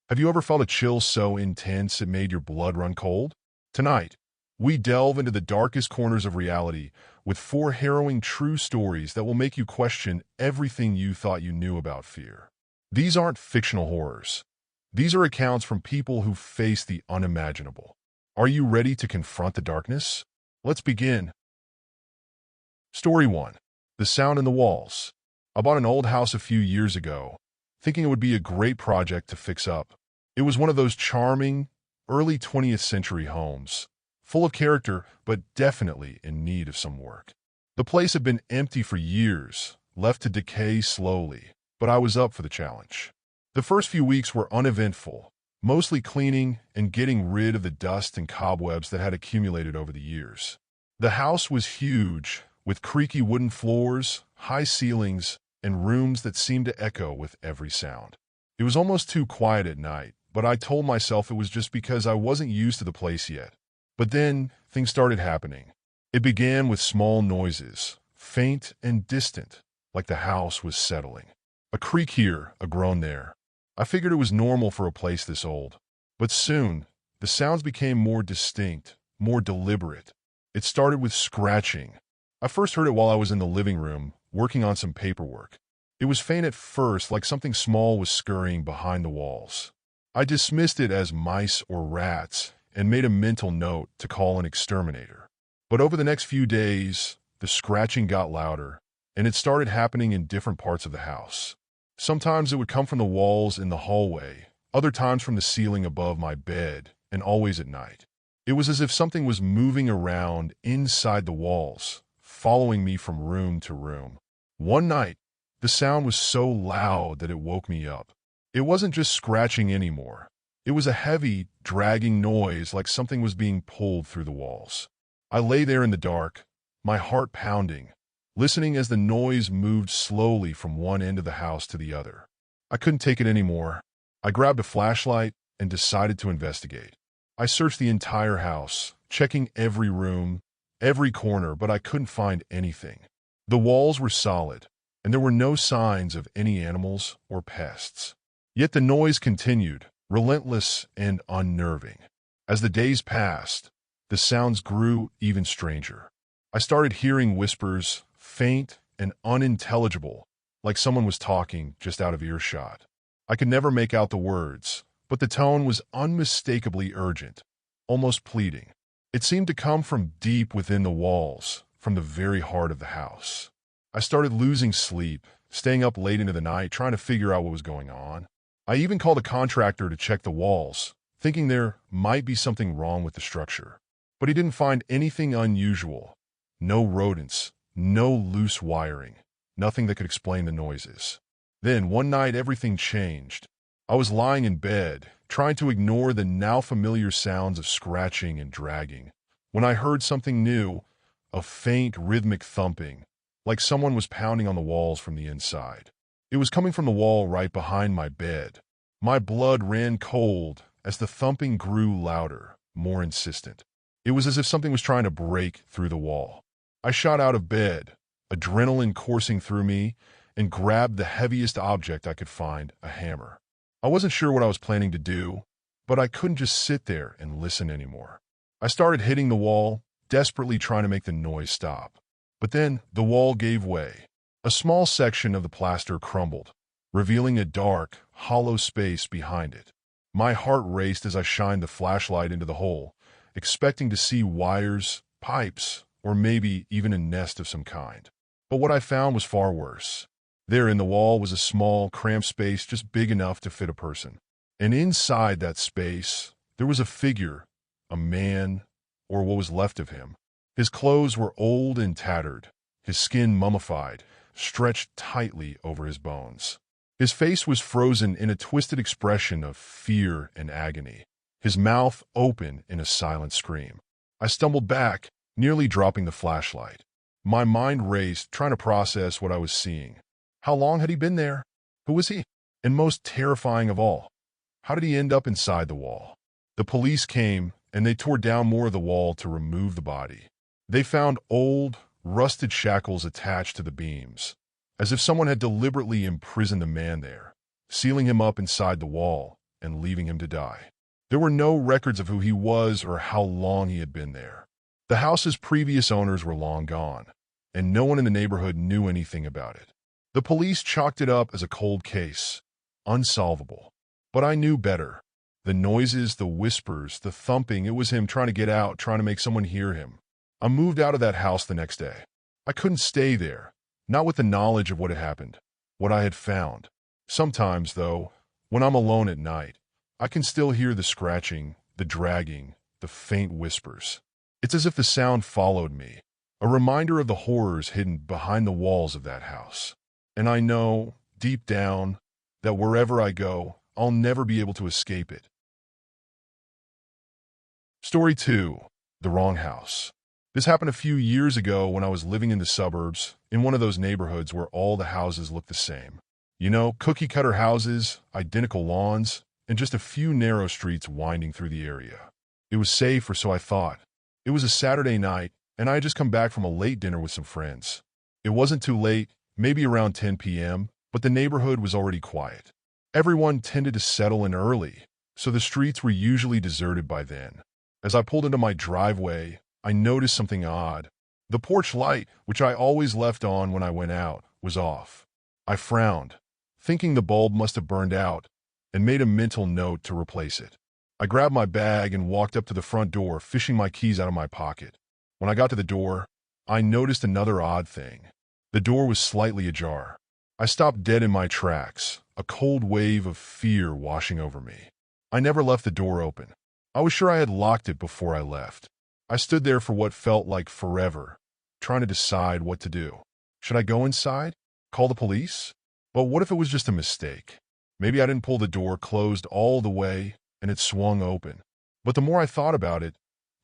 Have you ever felt a chill so intense it made your blood run cold? Tonight, we delve into the darkest corners of reality with four harrowing true stories that will make you question everything you thought you knew about fear. These aren't fictional horrors. These are accounts from people who face the unimaginable. Are you ready to confront the darkness? Let's begin. Story 1. The Sound in the Walls. I bought an old house a few years ago, thinking it would be a great project to fix up. It was one of those charming, early 20th century homes, full of character but definitely in need of some work. The place had been empty for years, left to decay slowly, but I was up for the challenge. The first few weeks were uneventful, mostly cleaning and getting rid of the dust and cobwebs that had accumulated over the years. The house was huge, with creaky wooden floors, high ceilings, and rooms that seemed to echo with every sound. It was almost too quiet at night, but I told myself it was just because I wasn't used to the place yet. But then, things started happening. It began with small noises, faint and distant, like the house was settling. A creak here, a groan there. I figured it was normal for a place this old. But soon, the sounds became more distinct, more deliberate. It started with scratching. I first heard it while I was in the living room, working on some paperwork. It was faint at first, like something small was scurrying behind the walls. I dismissed it as mice or rats and made a mental note to call an exterminator. But over the next few days, the scratching got louder, and it started happening in different parts of the house. Sometimes it would come from the walls in the hallway, other times from the ceiling above my bed, and always at night. It was as if something was moving around inside the walls, following me from room to room. One night, the sound was so loud that it woke me up. It wasn't just scratching anymore. It was a heavy, dragging noise like something was being pulled through the walls. I lay there in the dark, my heart pounding, listening as the noise moved slowly from one end of the house to the other. I couldn't take it anymore. I grabbed a flashlight and decided to investigate. I searched the entire house, checking every room, every corner, but I couldn't find anything. The walls were solid, and there were no signs of any animals or pests. Yet the noise continued, relentless and unnerving. As the days passed, the sounds grew even stranger. I started hearing whispers, faint and unintelligible, like someone was talking just out of earshot. I could never make out the words, but the tone was unmistakably urgent, almost pleading. It seemed to come from deep within the walls, from the very heart of the house. I started losing sleep, staying up late into the night trying to figure out what was going on. I even called a contractor to check the walls, thinking there might be something wrong with the structure. But he didn't find anything unusual. No rodents, no loose wiring, nothing that could explain the noises. Then, one night, everything changed. I was lying in bed, trying to ignore the now familiar sounds of scratching and dragging, when I heard something new, a faint rhythmic thumping, like someone was pounding on the walls from the inside. It was coming from the wall right behind my bed. My blood ran cold as the thumping grew louder, more insistent. It was as if something was trying to break through the wall. I shot out of bed, adrenaline coursing through me, and grabbed the heaviest object I could find, a hammer. I wasn't sure what I was planning to do, but I couldn't just sit there and listen anymore. I started hitting the wall, desperately trying to make the noise stop. But then the wall gave way. A small section of the plaster crumbled, revealing a dark, hollow space behind it. My heart raced as I shined the flashlight into the hole, expecting to see wires, pipes, or maybe even a nest of some kind. But what I found was far worse. There in the wall was a small, cramped space just big enough to fit a person. And inside that space, there was a figure, a man, or what was left of him. His clothes were old and tattered, his skin mummified, stretched tightly over his bones. His face was frozen in a twisted expression of fear and agony, his mouth open in a silent scream. I stumbled back, nearly dropping the flashlight. My mind raced, trying to process what I was seeing. How long had he been there? Who was he? And most terrifying of all, how did he end up inside the wall? The police came, and they tore down more of the wall to remove the body. They found old, rusted shackles attached to the beams, as if someone had deliberately imprisoned the man there, sealing him up inside the wall, and leaving him to die. There were no records of who he was or how long he had been there. The house's previous owners were long gone, and no one in the neighborhood knew anything about it. The police chalked it up as a cold case, unsolvable. But I knew better. The noises, the whispers, the thumping, it was him trying to get out, trying to make someone hear him. I moved out of that house the next day. I couldn't stay there, not with the knowledge of what had happened, what I had found. Sometimes, though, when I'm alone at night, I can still hear the scratching, the dragging, the faint whispers. It's as if the sound followed me, a reminder of the horrors hidden behind the walls of that house. And I know, deep down, that wherever I go, I'll never be able to escape it. Story 2. The Wrong House. This happened a few years ago when I was living in the suburbs, in one of those neighborhoods where all the houses look the same. You know, cookie-cutter houses, identical lawns, and just a few narrow streets winding through the area. It was safe, or so I thought. It was a Saturday night, and I had just come back from a late dinner with some friends. It wasn't too late, maybe around 10 p.m., but the neighborhood was already quiet. Everyone tended to settle in early, so the streets were usually deserted by then. As I pulled into my driveway, I noticed something odd. The porch light, which I always left on when I went out, was off. I frowned, thinking the bulb must have burned out, and made a mental note to replace it. I grabbed my bag and walked up to the front door, fishing my keys out of my pocket. When I got to the door, I noticed another odd thing. The door was slightly ajar. I stopped dead in my tracks, a cold wave of fear washing over me. I never left the door open. I was sure I had locked it before I left. I stood there for what felt like forever, trying to decide what to do. Should I go inside? Call the police? But what if it was just a mistake? Maybe I didn't pull the door closed all the way and it swung open. But the more I thought about it,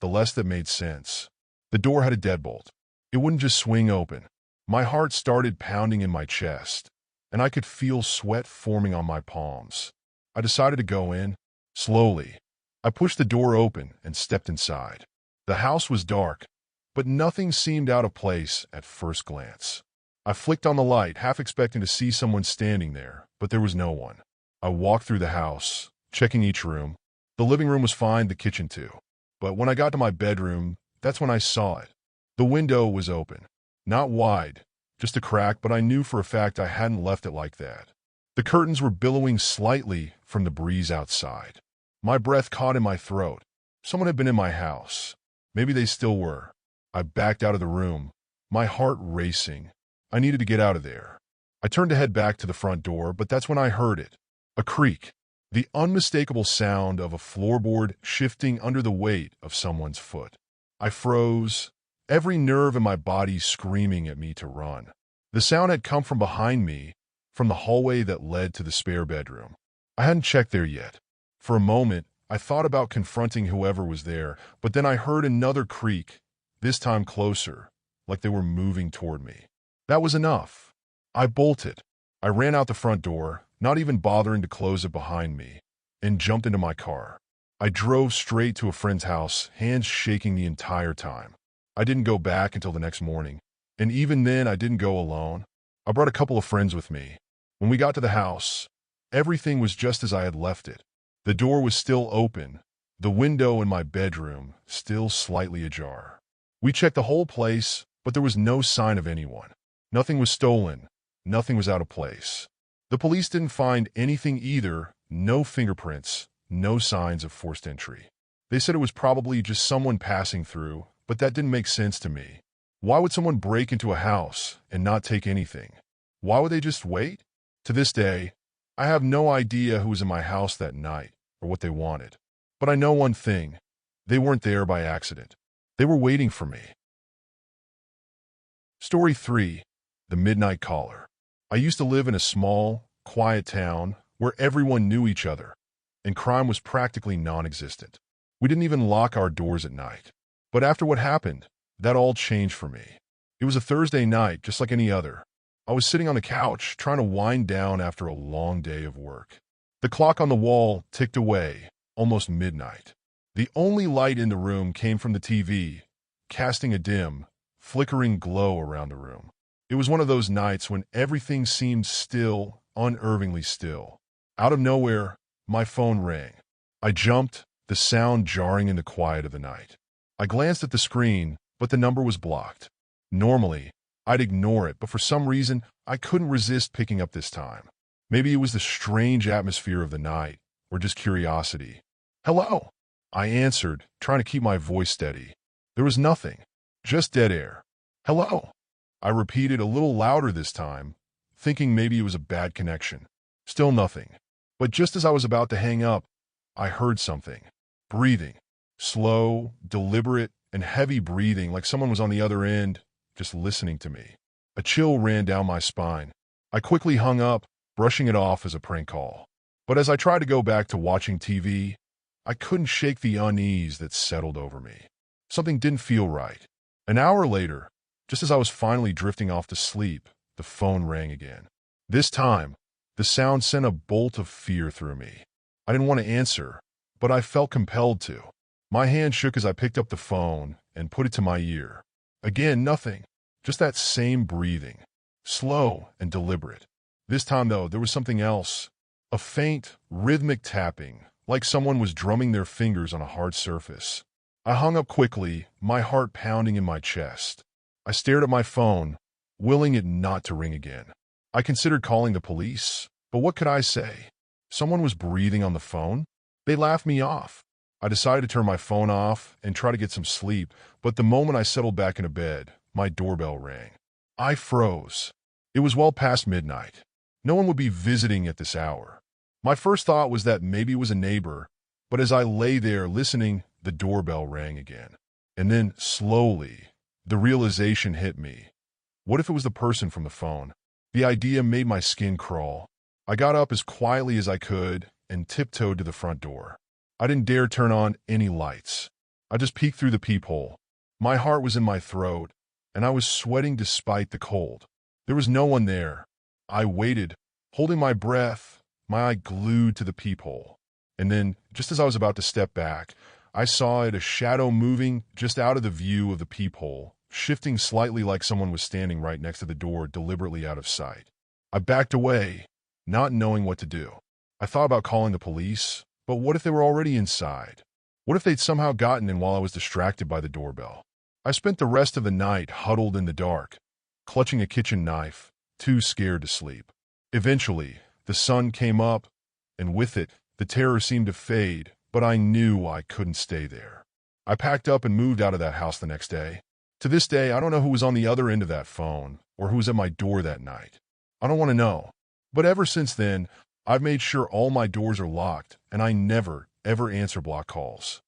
the less that made sense. The door had a deadbolt. It wouldn't just swing open. My heart started pounding in my chest, and I could feel sweat forming on my palms. I decided to go in. Slowly, I pushed the door open and stepped inside. The house was dark, but nothing seemed out of place at first glance. I flicked on the light, half expecting to see someone standing there, but there was no one. I walked through the house, checking each room. The living room was fine, the kitchen too. But when I got to my bedroom, that's when I saw it. The window was open. Not wide, just a crack, but I knew for a fact I hadn't left it like that. The curtains were billowing slightly from the breeze outside. My breath caught in my throat. Someone had been in my house. Maybe they still were. I backed out of the room, my heart racing. I needed to get out of there. I turned to head back to the front door, but that's when I heard it. A creak. The unmistakable sound of a floorboard shifting under the weight of someone's foot. I froze, every nerve in my body screaming at me to run. The sound had come from behind me, from the hallway that led to the spare bedroom. I hadn't checked there yet. For a moment, I thought about confronting whoever was there, but then I heard another creak, this time closer, like they were moving toward me. That was enough. I bolted. I ran out the front door, not even bothering to close it behind me, and jumped into my car. I drove straight to a friend's house, hands shaking the entire time. I didn't go back until the next morning, and even then I didn't go alone. I brought a couple of friends with me. When we got to the house, everything was just as I had left it. The door was still open, the window in my bedroom still slightly ajar. We checked the whole place, but there was no sign of anyone. Nothing was stolen, nothing was out of place. The police didn't find anything either, no fingerprints, no signs of forced entry. They said it was probably just someone passing through, but that didn't make sense to me. Why would someone break into a house and not take anything? Why would they just wait? To this day, I have no idea who was in my house that night or what they wanted. But I know one thing. They weren't there by accident. They were waiting for me. Story 3. The Midnight Caller. I used to live in a small, quiet town where everyone knew each other, and crime was practically non-existent. We didn't even lock our doors at night. But after what happened, that all changed for me. It was a Thursday night, just like any other. I was sitting on the couch, trying to wind down after a long day of work. The clock on the wall ticked away, almost midnight. The only light in the room came from the TV, casting a dim, flickering glow around the room. It was one of those nights when everything seemed still, unnervingly still. Out of nowhere, my phone rang. I jumped, the sound jarring in the quiet of the night. I glanced at the screen, but the number was blocked. Normally, I'd ignore it, but for some reason, I couldn't resist picking up this time. Maybe it was the strange atmosphere of the night, or just curiosity. "Hello," I answered, trying to keep my voice steady. There was nothing, just dead air. "Hello," I repeated a little louder this time, thinking maybe it was a bad connection. Still nothing. But just as I was about to hang up, I heard something. Breathing. Slow, deliberate, and heavy breathing, like someone was on the other end, just listening to me. A chill ran down my spine. I quickly hung up, brushing it off as a prank call. But as I tried to go back to watching TV, I couldn't shake the unease that settled over me. Something didn't feel right. An hour later, just as I was finally drifting off to sleep, the phone rang again. This time, the sound sent a bolt of fear through me. I didn't want to answer, but I felt compelled to. My hand shook as I picked up the phone and put it to my ear. Again, nothing. Just that same breathing. Slow and deliberate. This time, though, there was something else. A faint, rhythmic tapping, like someone was drumming their fingers on a hard surface. I hung up quickly, my heart pounding in my chest. I stared at my phone, willing it not to ring again. I considered calling the police, but what could I say? Someone was breathing on the phone? They laughed me off. I decided to turn my phone off and try to get some sleep, but the moment I settled back into bed, my doorbell rang. I froze. It was well past midnight. No one would be visiting at this hour. My first thought was that maybe it was a neighbor, but as I lay there listening, the doorbell rang again. And then, slowly, the realization hit me. What if it was the person from the phone? The idea made my skin crawl. I got up as quietly as I could and tiptoed to the front door. I didn't dare turn on any lights. I just peeked through the peephole. My heart was in my throat, and I was sweating despite the cold. There was no one there. I waited, holding my breath, my eye glued to the peephole. And then, just as I was about to step back, I saw it, a shadow moving just out of the view of the peephole, shifting slightly like someone was standing right next to the door, deliberately out of sight. I backed away, not knowing what to do. I thought about calling the police, but what if they were already inside? What if they'd somehow gotten in while I was distracted by the doorbell? I spent the rest of the night huddled in the dark, clutching a kitchen knife, too scared to sleep. Eventually, the sun came up, and with it, the terror seemed to fade, but I knew I couldn't stay there. I packed up and moved out of that house the next day. To this day, I don't know who was on the other end of that phone or who was at my door that night. I don't want to know. But ever since then, I've made sure all my doors are locked, and I never, ever answer block calls.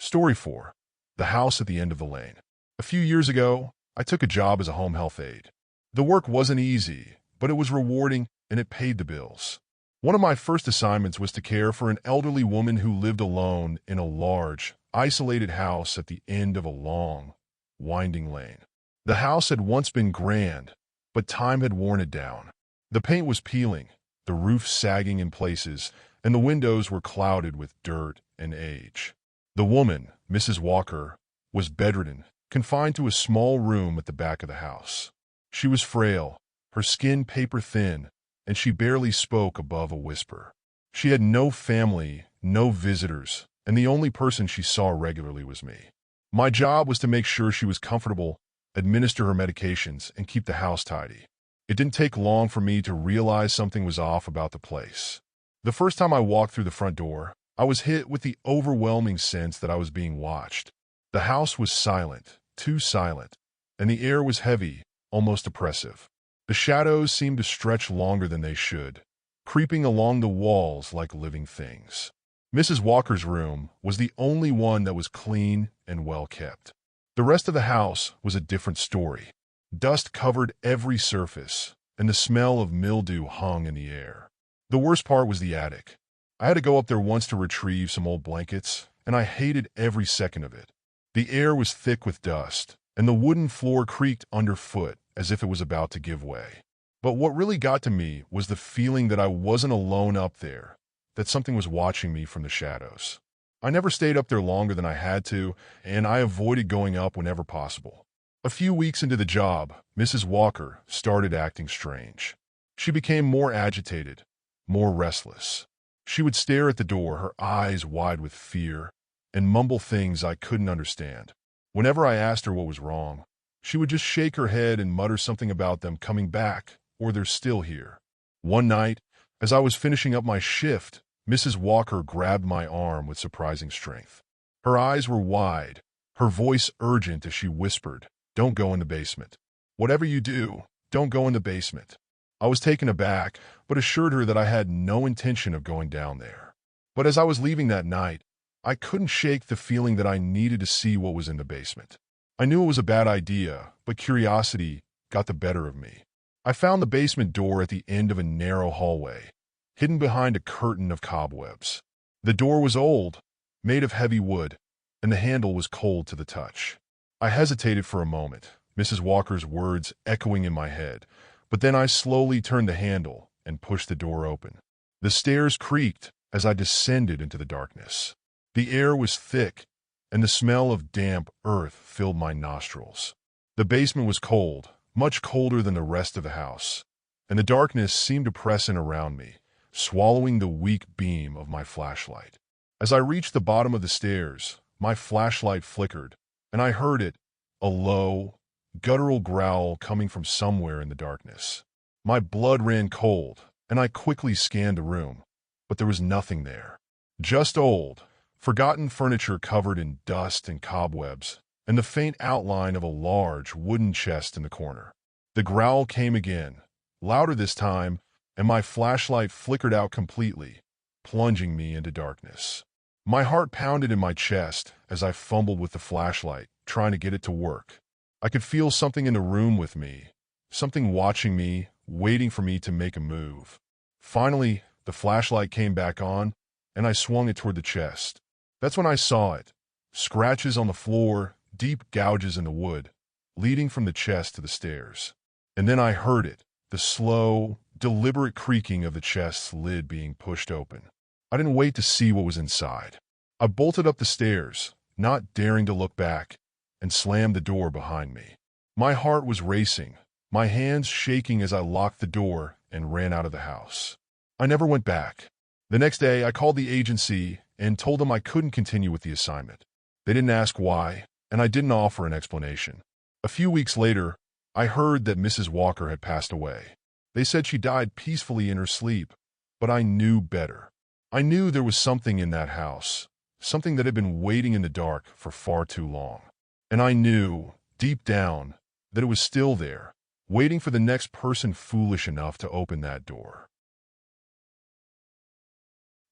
Story 4. The House at the End of the Lane. A few years ago, I took a job as a home health aide. The work wasn't easy, but it was rewarding and it paid the bills. One of my first assignments was to care for an elderly woman who lived alone in a large, isolated house at the end of a long, winding lane. The house had once been grand, but time had worn it down. The paint was peeling, the roof sagging in places, and the windows were clouded with dirt and age. The woman, Mrs. Walker, was bedridden, confined to a small room at the back of the house. She was frail, her skin paper-thin, and she barely spoke above a whisper. She had no family, no visitors, and the only person she saw regularly was me. My job was to make sure she was comfortable, administer her medications, and keep the house tidy. It didn't take long for me to realize something was off about the place. The first time I walked through the front door, I was hit with the overwhelming sense that I was being watched. The house was silent, too silent, and the air was heavy, almost oppressive. The shadows seemed to stretch longer than they should, creeping along the walls like living things. Mrs. Walker's room was the only one that was clean and well kept. The rest of the house was a different story. Dust covered every surface, and the smell of mildew hung in the air. The worst part was the attic. I had to go up there once to retrieve some old blankets, and I hated every second of it. The air was thick with dust, and the wooden floor creaked underfoot as if it was about to give way. But what really got to me was the feeling that I wasn't alone up there, that something was watching me from the shadows. I never stayed up there longer than I had to, and I avoided going up whenever possible. A few weeks into the job, Mrs. Walker started acting strange. She became more agitated, more restless. She would stare at the door, her eyes wide with fear, and mumble things I couldn't understand. Whenever I asked her what was wrong, she would just shake her head and mutter something about them coming back, or they're still here. One night, as I was finishing up my shift, Mrs. Walker grabbed my arm with surprising strength. Her eyes were wide, her voice urgent as she whispered, "Don't go in the basement. Whatever you do, don't go in the basement." I was taken aback, but assured her that I had no intention of going down there. But as I was leaving that night, I couldn't shake the feeling that I needed to see what was in the basement. I knew it was a bad idea, but curiosity got the better of me. I found the basement door at the end of a narrow hallway, hidden behind a curtain of cobwebs. The door was old, made of heavy wood, and the handle was cold to the touch. I hesitated for a moment, Mrs. Walker's words echoing in my head, but then I slowly turned the handle and pushed the door open. The stairs creaked as I descended into the darkness. The air was thick, and the smell of damp earth filled my nostrils. The basement was cold, much colder than the rest of the house, and the darkness seemed to press in around me, swallowing the weak beam of my flashlight. As I reached the bottom of the stairs, my flashlight flickered, and I heard it, a low, guttural growl coming from somewhere in the darkness. My blood ran cold, and I quickly scanned the room, but there was nothing there. Just old, forgotten furniture covered in dust and cobwebs, and the faint outline of a large wooden chest in the corner. The growl came again, louder this time, and my flashlight flickered out completely, plunging me into darkness. My heart pounded in my chest as I fumbled with the flashlight, trying to get it to work. I could feel something in the room with me, something watching me, waiting for me to make a move. Finally, the flashlight came back on, and I swung it toward the chest. That's when I saw it. Scratches on the floor, deep gouges in the wood, leading from the chest to the stairs. And then I heard it, the slow, deliberate creaking of the chest's lid being pushed open. I didn't wait to see what was inside. I bolted up the stairs, not daring to look back, and slammed the door behind me. My heart was racing, my hands shaking as I locked the door and ran out of the house. I never went back. The next day, I called the agency and told them I couldn't continue with the assignment. They didn't ask why, and I didn't offer an explanation. A few weeks later, I heard that Mrs. Walker had passed away. They said she died peacefully in her sleep, but I knew better. I knew there was something in that house, something that had been waiting in the dark for far too long. And I knew, deep down, that it was still there, waiting for the next person foolish enough to open that door.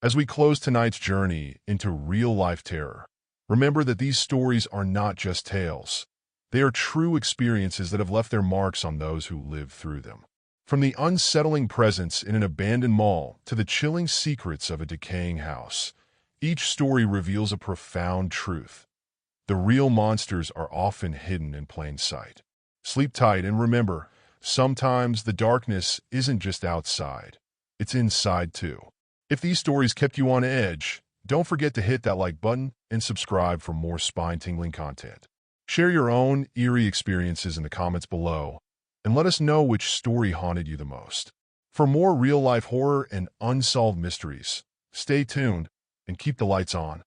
As we close tonight's journey into real-life terror, remember that these stories are not just tales. They are true experiences that have left their marks on those who lived through them. From the unsettling presence in an abandoned mall to the chilling secrets of a decaying house, each story reveals a profound truth. The real monsters are often hidden in plain sight. Sleep tight and remember, sometimes the darkness isn't just outside, it's inside too. If these stories kept you on edge, don't forget to hit that like button and subscribe for more spine-tingling content. Share your own eerie experiences in the comments below, and let us know which story haunted you the most. For more real-life horror and unsolved mysteries, stay tuned and keep the lights on.